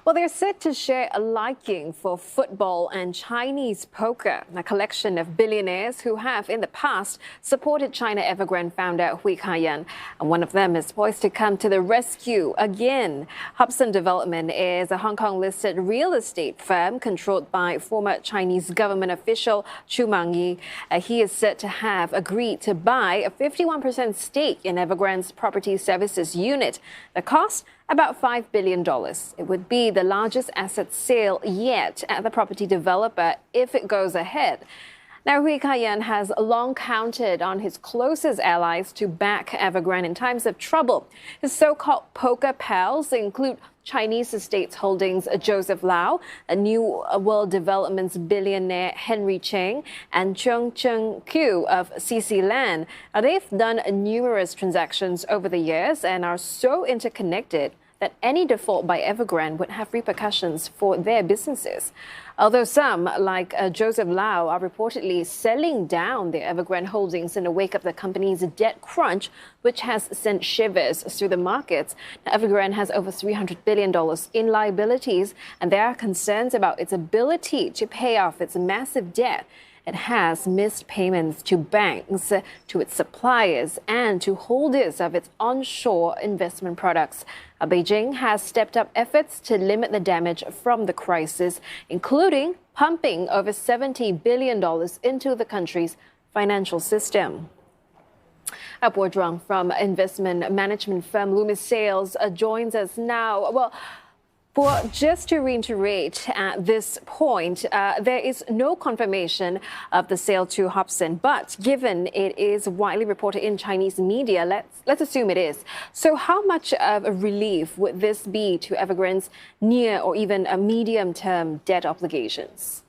Well, they're said to share a liking for football and Chinese poker, a collection of billionaires who have in the past supported China Evergrande founder Hui Ka Yan. And one of them is poised to come to the rescue again. Hopson Development is a Hong Kong-listed real estate firm controlled by former Chinese government official Chu Mang Yee. He is said to have agreed to buy a 51% stake in Evergrande's property services unit. The cost? About $5 billion. It would be the largest asset sale yet at the property developer if it goes ahead. Now, Hui Ka Yan has long counted on his closest allies to back Evergrande in times of trouble. His so-called poker pals include Chinese Estates Holdings' Joseph Lau, a New World Development's billionaire Henry Cheng, and Chung Cheng-Q of CC Land. Now, they've done numerous transactions over the years and are so interconnected that any default by Evergrande would have repercussions for their businesses. Although some, like Joseph Lau, are reportedly selling down their Evergrande holdings in the wake of the company's debt crunch, which has sent shivers through the markets. Now, Evergrande has over $300 billion in liabilities, and there are concerns about its ability to pay off its massive debt. It has missed payments to banks, to its suppliers, and to holders of its onshore investment products. Beijing has stepped up efforts to limit the damage from the crisis, including pumping over $70 billion into the country's financial system. Bo Zhuang from investment management firm Loomis Sales joins us now. Well, just to reiterate at this point, there is no confirmation of the sale to Hopson, but given it is widely reported in Chinese media, let's assume it is. So how much of a relief would this be to Evergrande's near or even a medium-term debt obligations?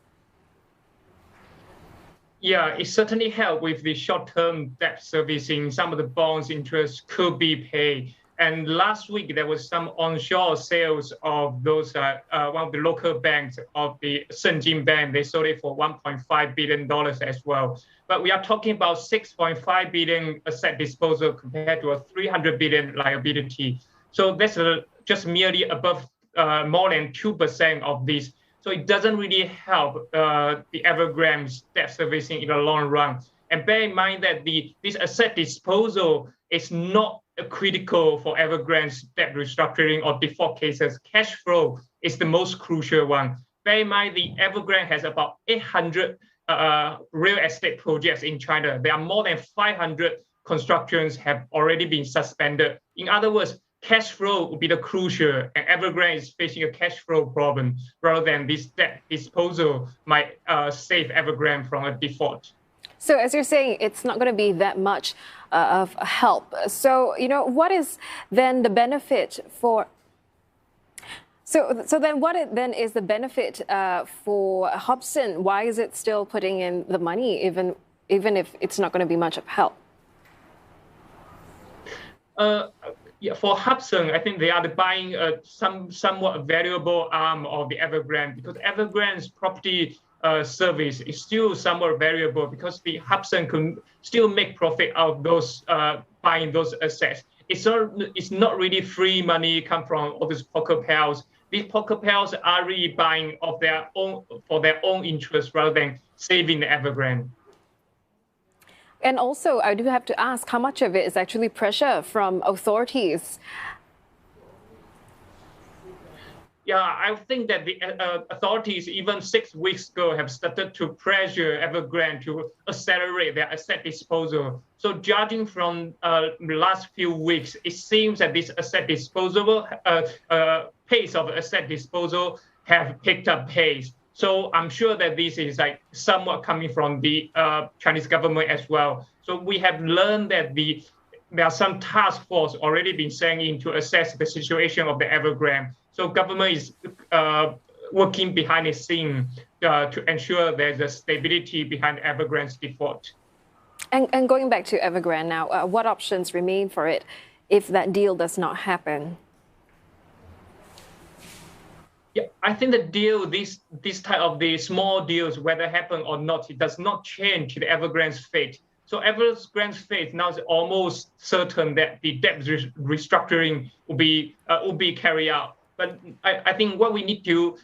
Yeah, it certainly helped with the short-term debt servicing. Some of the bonds interest could be paid. And last week, there was some onshore sales of those, one of the local banks of the Shenzhen Bank. They sold it for $1.5 billion as well. But we are talking about $6.5 billion asset disposal compared to a $300 billion liability. So that's just merely above more than 2% of this. So it doesn't really help the Evergrande's debt servicing in the long run. And bear in mind that this asset disposal is not critical for Evergrande's debt restructuring or default cases. Cash flow is the most crucial one. Bear in mind, the Evergrande has about 800 real estate projects in China. There are more than 500 constructions have already been suspended. In other words, cash flow will be the crucial, and Evergrande is facing a cash flow problem rather than this debt disposal might save Evergrande from a default. So as you're saying, it's not going to be that much of help. So, what is then the benefit for... So then what then is the benefit for Hopson? Why is it still putting in the money, even if it's not going to be much of help? Yeah, for Hopson, I think they are buying somewhat valuable arm of the Evergrande, because Evergrande's property service is still somewhat variable, because the Hopson can still make profit out of those buying those assets. It's not really free money come from all these poker pals. These poker pals are really buying of their own for their own interest rather than saving the Evergrande. And also, I do have to ask, how much of it is actually pressure from authorities? Yeah, I think that the authorities, even 6 weeks ago, have started to pressure Evergrande to accelerate their asset disposal. So judging from the last few weeks, it seems that this asset disposal pace of asset disposal have picked up pace. So I'm sure that this is somewhat coming from the Chinese government as well. So we have learned that there are some task force already been sent in to assess the situation of the Evergrande. So government is working behind the scene to ensure there's a stability behind Evergrande's default. And going back to Evergrande now, what options remain for it if that deal does not happen? Yeah, I think the deal, this type of the small deals, whether happen or not, it does not change the Evergrande's fate. So Evergrande's fate now is almost certain that the debt restructuring will be carried out. But I think what we need to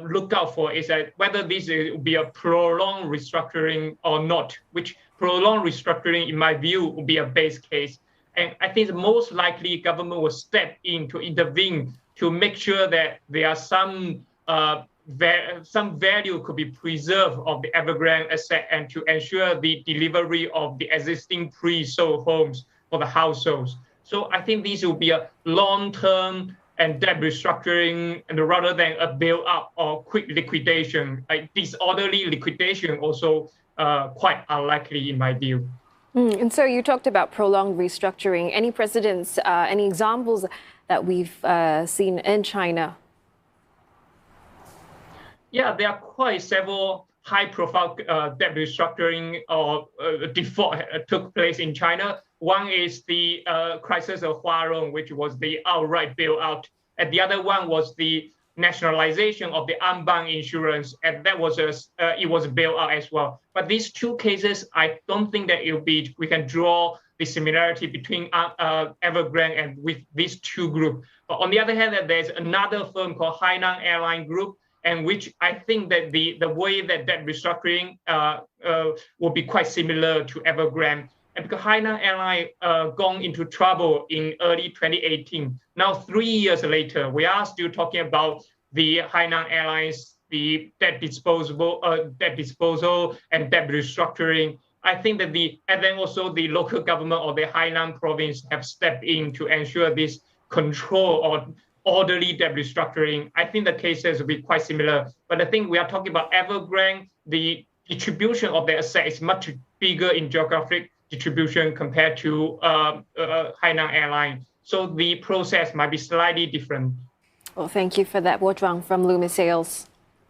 look out for is that whether this will be a prolonged restructuring or not, which prolonged restructuring, in my view, will be a base case. And I think the most likely government will step in to intervene to make sure that there are some value could be preserved of the Evergrande asset and to ensure the delivery of the existing pre-sold homes for the households. So I think this will be a long-term and debt restructuring, and rather than a build-up or quick liquidation. Disorderly liquidation also quite unlikely in my view. And so you talked about prolonged restructuring. Any precedents, any examples that we've seen in China? Yeah, there are quite several high-profile debt restructuring or default took place in China. One is the crisis of Huarong, which was the outright bailout, and the other one was the nationalization of the unbound insurance, and that was it was a bailout as well. But these two cases, I don't think that we can draw the similarity between Evergrande and with these two groups. But on the other hand, there's another firm called Hainan Airline Group, and which I think that the way that restructuring will be quite similar to Evergrande. And because Hainan Airline gone into trouble in early 2018, now 3 years later, we are still talking about the Hainan Airlines, the debt disposal and debt restructuring. I think that and then also the local government or the Hainan province have stepped in to ensure this control or orderly debt restructuring. I think the cases will be quite similar. But I think we are talking about Evergrande, the distribution of the asset is much bigger in geographic distribution compared to Hainan Airline. So the process might be slightly different. Well, thank you for that, Bo Zhuang from Loomis Sales.